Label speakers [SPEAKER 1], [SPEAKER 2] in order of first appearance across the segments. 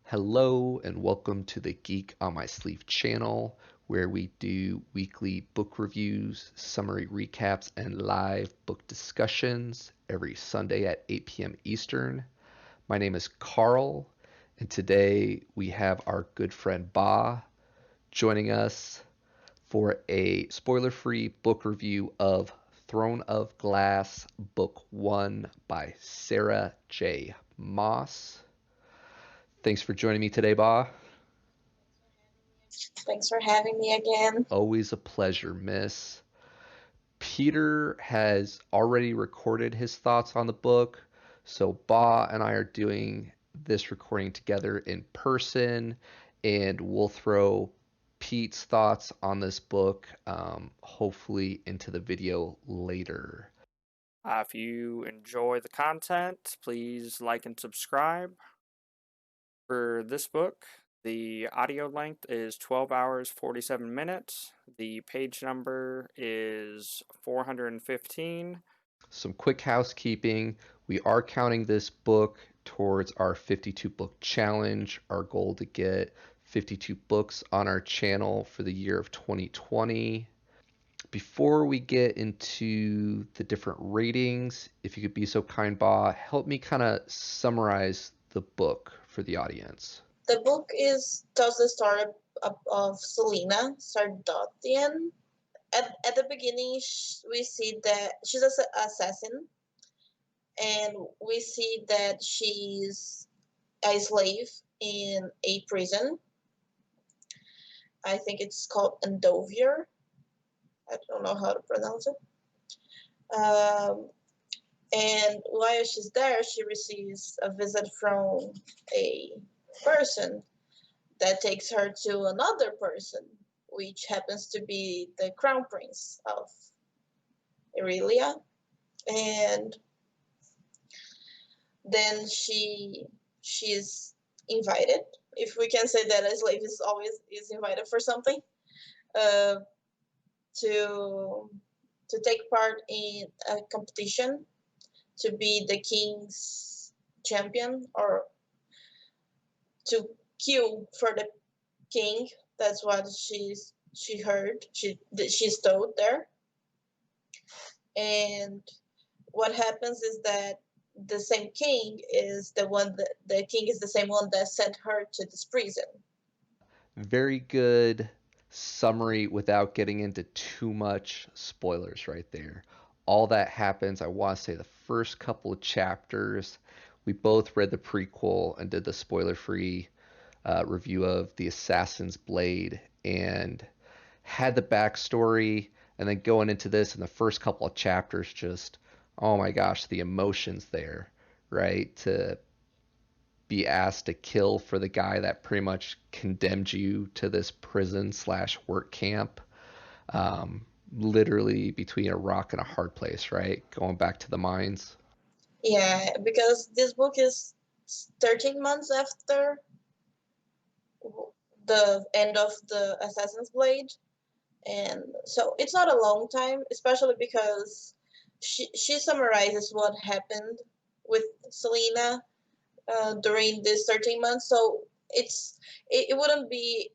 [SPEAKER 1] Hello and welcome to the Geek on My Sleeve channel, where we do weekly book reviews, summary recaps, and live book discussions every Sunday at 8 p.m. Eastern. My name is Karl, and today we have our good friend Ba joining us for a spoiler-free book review of Throne of Glass, Book 1 by Sarah J Maas. Thanks for joining me today, Ba.
[SPEAKER 2] Thanks for having me again.
[SPEAKER 1] Always a pleasure, miss. Peter has already recorded his thoughts on the book, so Ba and I are doing this recording together in person, and we'll throw Pete's thoughts on this book hopefully into the video later.
[SPEAKER 3] If you enjoy the content, please like and subscribe. For this book, the audio length is 12 hours 47 minutes. The page number is 415.
[SPEAKER 1] Some quick housekeeping. We are counting this book towards our 52 book challenge. Our goal to get 52 books on our channel for the year of 2020. Before we get into the different ratings, if you could be so kind, Ba, help me kind of summarize the book for the audience.
[SPEAKER 2] The book tells the story of Selena Sardotian. At the beginning, we see that she's an assassin, and we see that she's a slave in a prison. I think it's called Andover. I don't know how to pronounce it. And while she's there, she receives a visit from a person that takes her to another person, which happens to be the crown prince of Aurelia. And then she's invited, if we can say that a slave is invited for something, uh, to take part in a competition to be the king's champion, or to kill for the king. That's what she heard. She's told there. And what happens is that the same king is the king is the same one that sent her to this prison.
[SPEAKER 1] Very good summary without getting into too much spoilers right there. All that happens, I want to say, the first couple of chapters. We both read the prequel and did the spoiler-free review of The Assassin's Blade and had the backstory. And then going into this in the first couple of chapters, just, oh my gosh, the emotions there, right? To be asked to kill for the guy that pretty much condemned you to this prison slash work camp. Literally between a rock and a hard place, right? Going back to the mines.
[SPEAKER 2] Yeah, because this book is 13 months after the end of the Assassin's Blade, and so it's not a long time, especially because she summarizes what happened with Selena during this 13 months. So it wouldn't be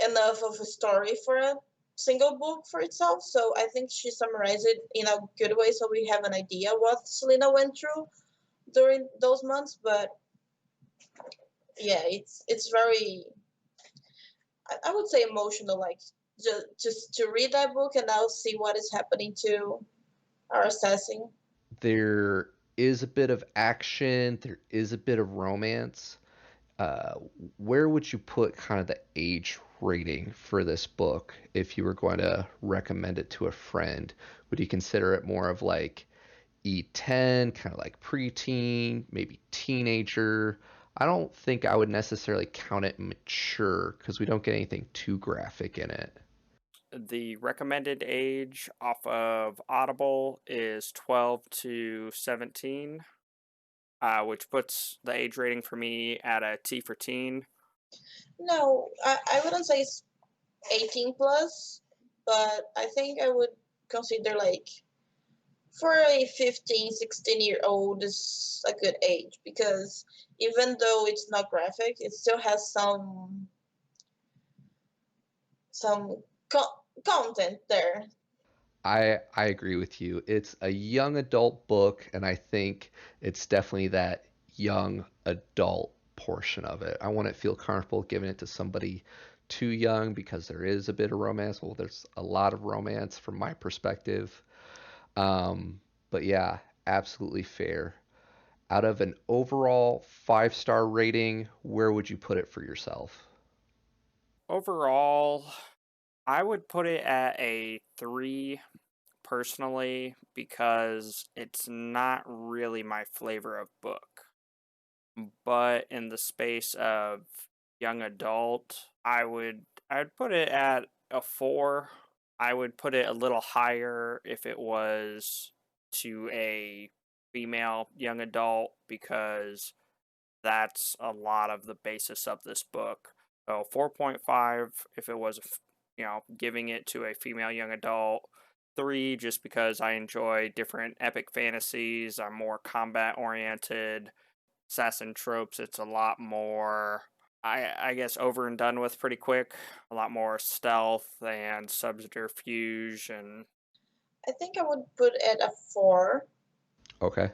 [SPEAKER 2] enough of a story for a single book for itself. So I think she summarized it in a good way, so we have an idea what Selena went through during those months. But yeah, it's very, I would say, emotional. Like just to read that book and now see what is happening to our assassin.
[SPEAKER 1] There is a bit of action, there is a bit of romance. Uh, where would you put kind of the age rating for this book if you were going to recommend it to a friend? Would you consider it more of like E10, kind of like preteen, maybe teenager? I don't think I would necessarily count it mature because we don't get anything too graphic in it.
[SPEAKER 3] The recommended age off of Audible is 12 to 17, which puts the age rating for me at a T for teen.
[SPEAKER 2] No, I wouldn't say it's 18 plus, but I think I would consider like For a 15, 16-year-old is a good age because even though it's not graphic, it still has some content there.
[SPEAKER 1] I agree with you. It's a young adult book, and I think it's definitely that young adult portion of it. I wouldn't feel comfortable giving it to somebody too young because there is a bit of romance. Well, there's a lot of romance from my perspective. But yeah, absolutely fair. Out of an overall 5-star rating, where would you put it for yourself?
[SPEAKER 3] Overall, I would put it at a 3 personally because it's not really my flavor of book. But in the space of young adult, I'd put it at a 4. I would put it a little higher if it was to a female young adult because that's a lot of the basis of this book. So 4.5 if it was, giving it to a female young adult. 3 just because I enjoy different epic fantasies. I'm more combat oriented. Assassin tropes, it's a lot more, I guess, over and done with pretty quick. A lot more stealth and subterfuge and
[SPEAKER 2] I think I would put it a 4
[SPEAKER 1] Okay.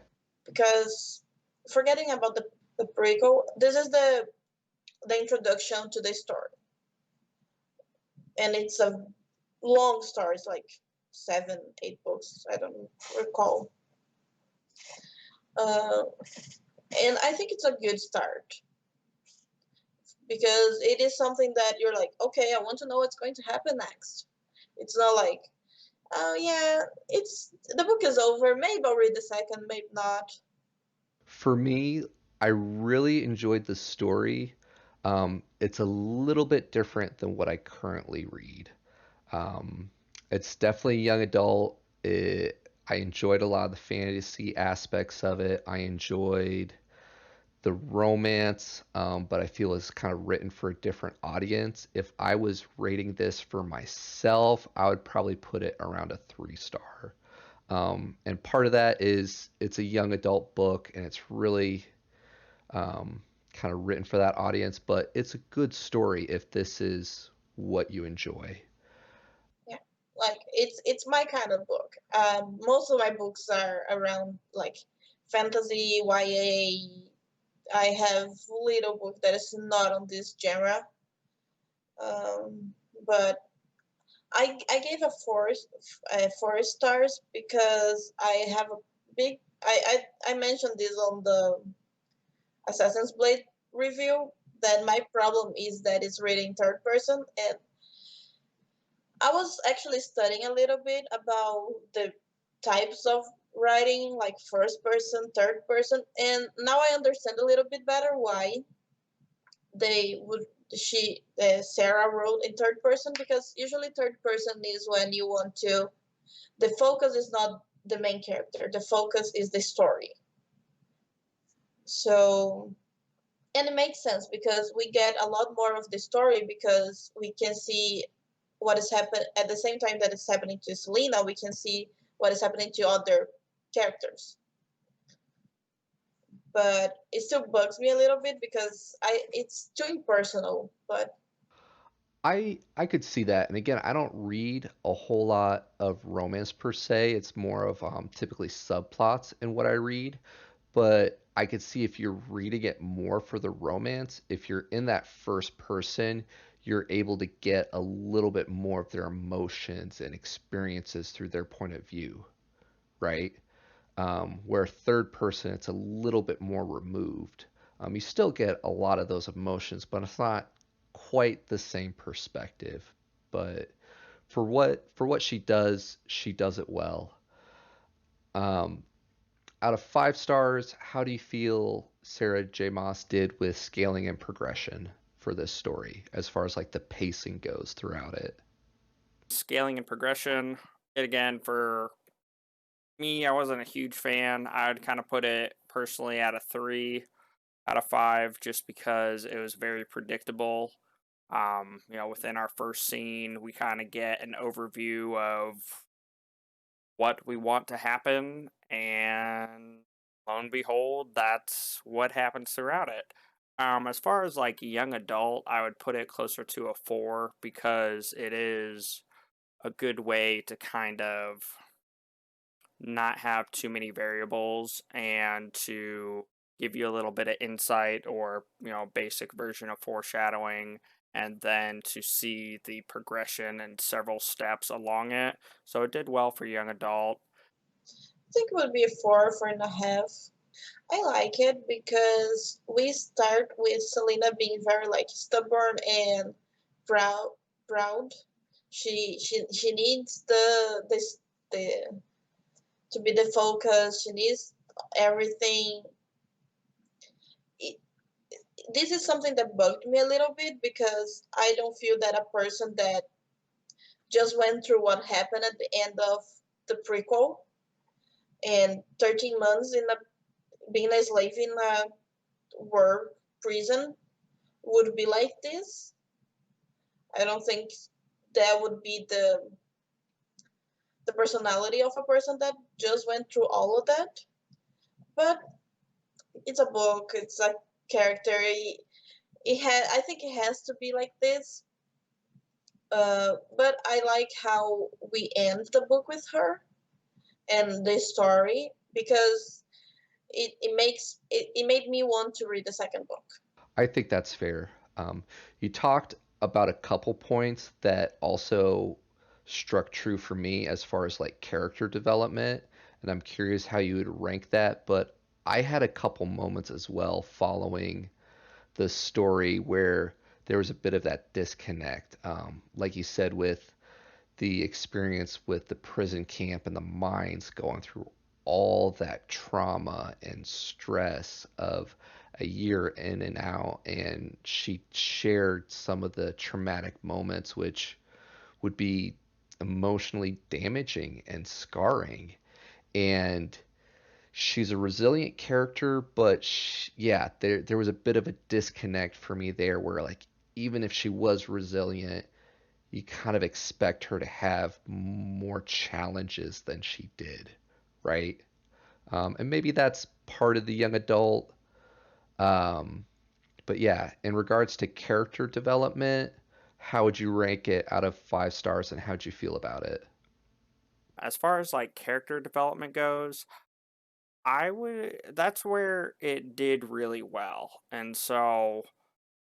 [SPEAKER 2] because forgetting about the prequel, this is the introduction to the story, and it's a long story. It's like 7, 8 books. I don't recall. Uh, and I think it's a good start because it is something that you're like, okay, I want to know what's going to happen next. It's not like, oh yeah, it's the book is over. Maybe I'll read the second, maybe not.
[SPEAKER 1] For me, I really enjoyed the story. It's a little bit different than what I currently read. Um, it's definitely young adult. I enjoyed a lot of the fantasy aspects of it. I enjoyed the romance, but I feel it's kind of written for a different audience. If I was rating this for myself, I would probably put it around a 3-star. And part of that is it's a young adult book and it's really kind of written for that audience, but it's a good story if this is what you enjoy.
[SPEAKER 2] Yeah, like it's my kind of book. Most of my books are around like fantasy, YA. I have little book that is not on this genre. But I gave a 4 stars because I have a big I mentioned this on the Assassin's Blade review that my problem is that it's reading third person, and I was actually studying a little bit about the types of writing like first person, third person, and now I understand a little bit better why they would she Sarah wrote in third person because usually third person is when you want to the focus is not the main character, the focus is the story. So and it makes sense because we get a lot more of the story because we can see what is happening at the same time that it's happening to Selena, we can see what is happening to other characters. But it still bugs me a little bit because it's too impersonal. But
[SPEAKER 1] I could see that. And again, I don't read a whole lot of romance per se. It's more of typically subplots in what I read. But I could see if you're reading it more for the romance, if you're in that first person, you're able to get a little bit more of their emotions and experiences through their point of view, right? Where third person, it's a little bit more removed. You still get a lot of those emotions, but it's not quite the same perspective. But for what she does it well. Um, Out of 5 stars, how do you feel Sarah J Maas did with scaling and progression for this story, as far as like the pacing goes throughout it?
[SPEAKER 3] scaling and progression. Yet again, for me, I wasn't a huge fan. I would kind of put it personally at a 3 out of 5 just because it was very predictable. Within our first scene, we kind of get an overview of what we want to happen, and lo and behold, that's what happens throughout it. As far as like young adult, I would put it closer to a 4 because it is a good way to kind of not have too many variables and to give you a little bit of insight or, basic version of foreshadowing, and then to see the progression and several steps along it. So it did well for young adult.
[SPEAKER 2] I think it would be a 4, 4.5. I like it because we start with Selena being very like stubborn and proud. Proud. She needs the to be the focus. She needs everything. It, this is something that bugged me a little bit because I don't feel that a person that just went through what happened at the end of the prequel and 13 months in a being a slave in a war prison would be like this. I don't think that would be the personality of a person that just went through all of that. But it's a book. It's a character. I think it has to be like this. But I like how we end the book with her and the story because it made me want to read the second book.
[SPEAKER 1] I think that's fair. You talked about a couple points that also struck true for me as far as like character development, and I'm curious how you would rank that. But I had a couple moments as well following the story where there was a bit of that disconnect. Like you said, with the experience with the prison camp and the mines, going through all that trauma and stress of a year in and out. And she shared some of the traumatic moments, which would be emotionally damaging and scarring. And she's a resilient character, but yeah, there was a bit of a disconnect for me there where like even if she was resilient, you kind of expect her to have more challenges than she did, right? And maybe that's part of the young adult. Um, but yeah, in regards to character development, how would you rank it out of 5 stars and how'd you feel about it?
[SPEAKER 3] As far as like character development goes, that's where it did really well. And so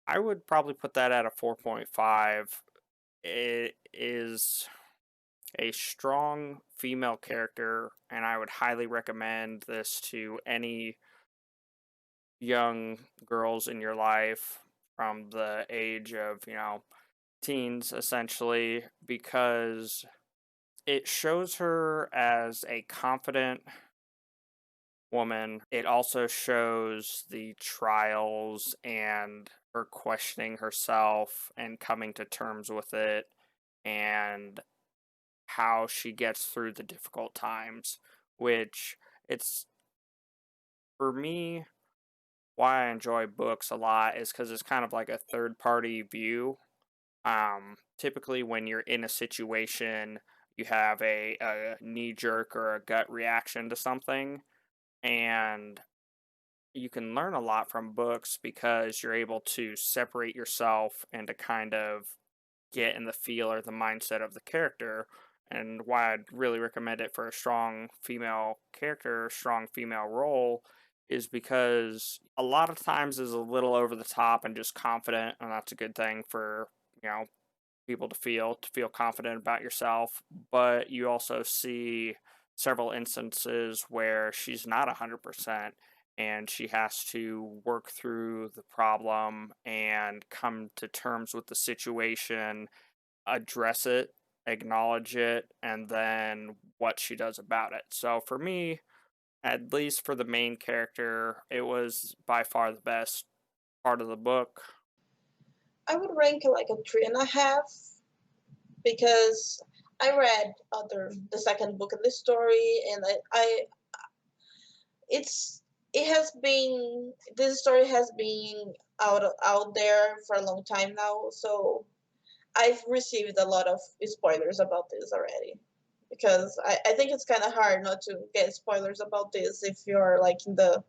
[SPEAKER 3] I would probably put that at a 4.5. It is a strong female character, and I would highly recommend this to any young girls in your life from the age of, teens essentially, because it shows her as a confident woman. It also shows the trials and her questioning herself and coming to terms with it, and how she gets through the difficult times, which it's for me why I enjoy books a lot is because it's kind of like a third party view. Typically, when you're in a situation, you have a knee jerk or a gut reaction to something, and you can learn a lot from books because you're able to separate yourself and to kind of get in the feel or the mindset of the character. And why I'd really recommend it for a strong female character, strong female role, is because a lot of times is a little over the top and just confident, and that's a good thing for, people to feel confident about yourself. But you also see several instances where she's not 100% and she has to work through the problem and come to terms with the situation, address it, acknowledge it, and then what she does about it. So for me, at least for the main character, it was by far the best part of the book.
[SPEAKER 2] I would rank it like a 3.5 because I read the second book of the story, and I it's it has been this story has been out there for a long time now, so I've received a lot of spoilers about this already. because I think it's kind of hard not to get spoilers about this if you're like in the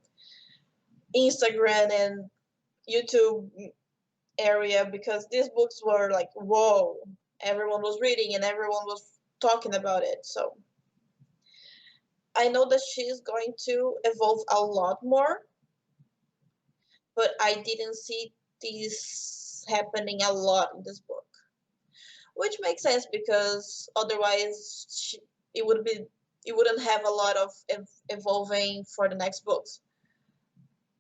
[SPEAKER 2] Instagram and YouTube area, because these books were like, whoa, everyone was reading and everyone was talking about it. So I know that she's going to evolve a lot more, but I didn't see this happening a lot in this book, which makes sense because otherwise it wouldn't have a lot of evolving for the next books.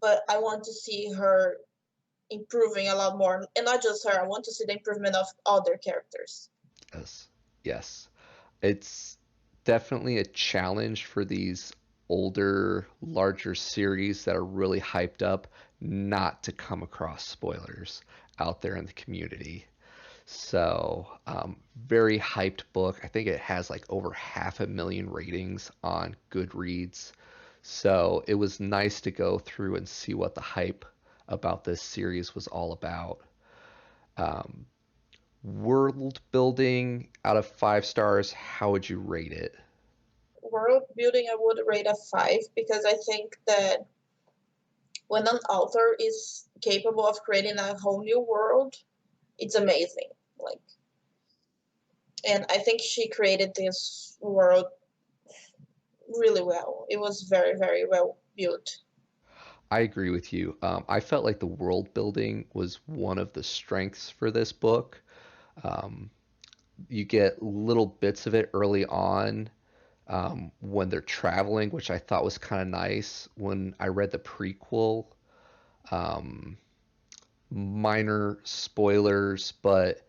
[SPEAKER 2] But I want to see her improving a lot more, and not just her. I want to see the improvement of other characters.
[SPEAKER 1] Yes. Yes. It's definitely a challenge for these older, larger series that are really hyped up not to come across spoilers out there in the community. So, very hyped book. I think it has like over 500,000 ratings on Goodreads. So, it was nice to go through and see what the hype about this series was all about. Um, World building out of 5 stars, how would you rate it?
[SPEAKER 2] World building, I would rate a 5 because I think that when an author is capable of creating a whole new world, it's amazing. Like, and I think she created this world really well. It was very, very well built.
[SPEAKER 1] I agree with you. I felt like the world building was one of the strengths for this book. Um, you get little bits of it early on when they're traveling, which I thought was kind of nice. When I read the prequel, um, minor spoilers, but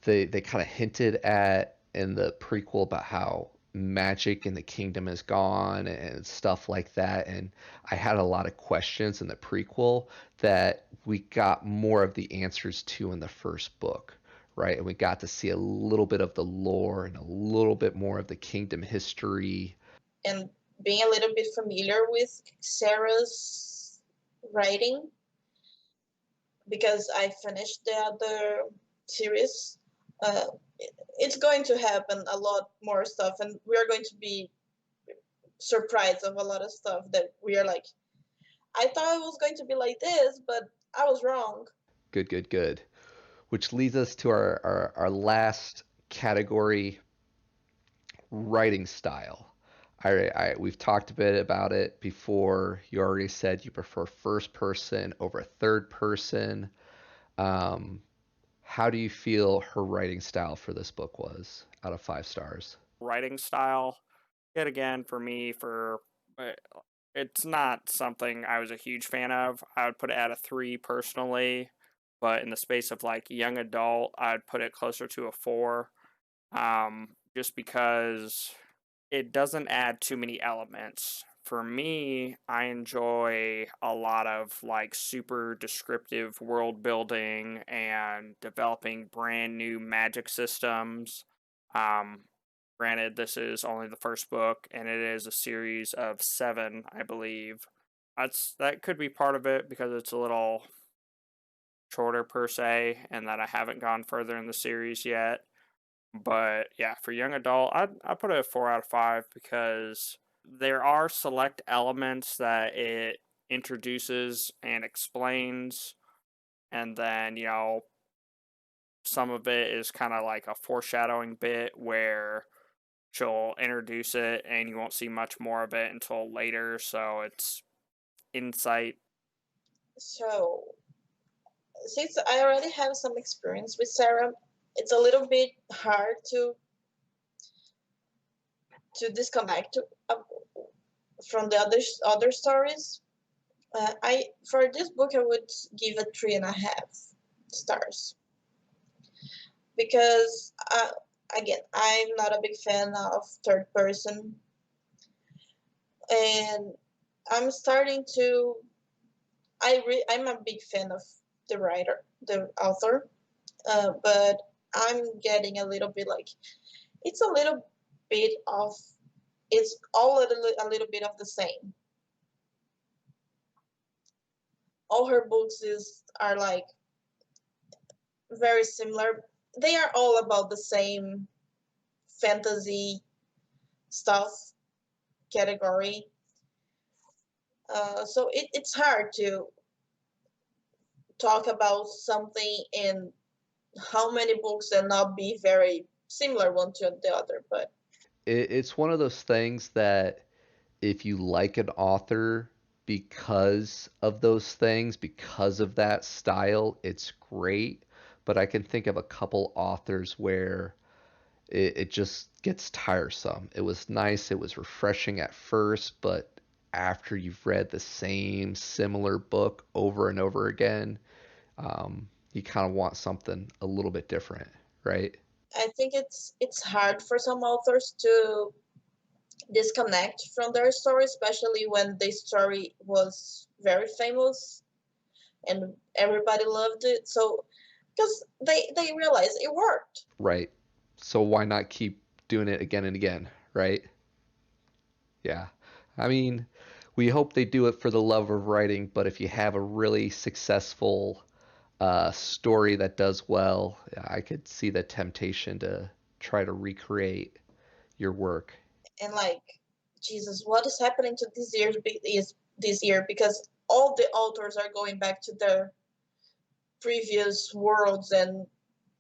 [SPEAKER 1] they kind of hinted at in the prequel about how magic in the kingdom is gone and stuff like that. And I had a lot of questions in the prequel that we got more of the answers to in the first book, right? And we got to see a little bit of the lore and a little bit more of the kingdom history.
[SPEAKER 2] And being a little bit familiar with Sarah's writing, because I finished the other series, uh, it's going to happen a lot more stuff, and we are going to be surprised of a lot of stuff that we are like, I thought it was going to be like this, but I was wrong.
[SPEAKER 1] Good, good, good. Which leads us to our last category, writing style. We've talked a bit about it before. You already said you prefer first person over third person. Um, how do you feel her writing style for this book was out of 5 stars?
[SPEAKER 3] Writing style, yet again, for me, uh, it's not something I was a huge fan of. I would put it at a 3 personally, but in the space of like young adult, I'd put it closer to a 4. Just because it doesn't add too many elements. For me, I enjoy a lot of like super descriptive world building and developing brand new magic systems. Um, Granted, this is only the first book, and it is a series of 7, I believe. That could be part of it because it's a little shorter per se, and that I haven't gone further in the series yet. But yeah, for young adult, I put it a 4 out of 5 because there are select elements that it introduces and explains, and then some of it is kind of like a foreshadowing bit where she'll introduce it and you won't see much more of it until later. So it's insight.
[SPEAKER 2] So, since I already have some experience with Sarah, it's a little bit hard to disconnect from the other stories. I for this book I would give it 3.5 stars because again, I'm not a big fan of third person, and I'm starting to. I'm a big fan of the author, but I'm getting a little bit like it's a little bit of it's all a little bit of the same. All her books are like very similar. They are all about the same fantasy stuff category. So it's hard to talk about something in how many books and not be very similar one to the other. But
[SPEAKER 1] It's one of those things that if you like an author because of those things, because of that style, it's great. But I can think of a couple authors where it just gets tiresome. It was nice, it was refreshing at first, but after you've read the same similar book over and over again, you kind of want something a little bit different, right?
[SPEAKER 2] I think it's hard for some authors to disconnect from their story, especially when the story was very famous and everybody loved it. So because they realized it worked.
[SPEAKER 1] Right. So why not keep doing it again and again, right? Yeah. I mean, we hope they do it for the love of writing, but if you have a really successful story that does well, I could see the temptation to try to recreate your work.
[SPEAKER 2] And like, Jesus, what is happening to this year? Because all the authors are going back to their previous worlds and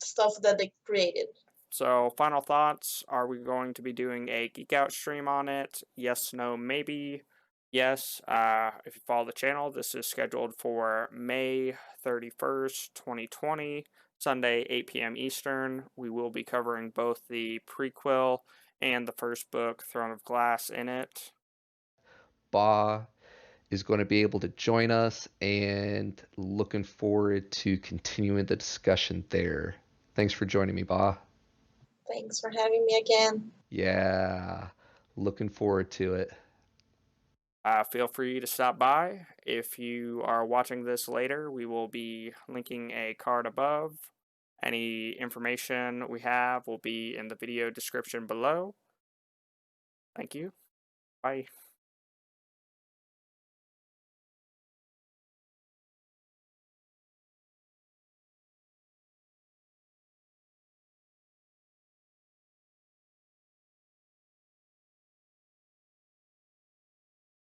[SPEAKER 2] stuff that they created.
[SPEAKER 3] So, final thoughts. Are we going to be doing a Geek Out stream on it? Yes, no, maybe. Yes, if you follow the channel, this is scheduled for May 31st, 2020, Sunday, 8 p.m. Eastern. We will be covering both the prequel and the first book, Throne of Glass, in it.
[SPEAKER 1] Ba is going to be able to join us and looking forward to continuing the discussion there. Thanks for joining me, Ba.
[SPEAKER 2] Thanks for having me again.
[SPEAKER 1] Yeah, looking forward to it.
[SPEAKER 3] Feel free to stop by. If you are watching this later, we will be linking a card above. Any information we have will be in the video description below. Thank you. Bye.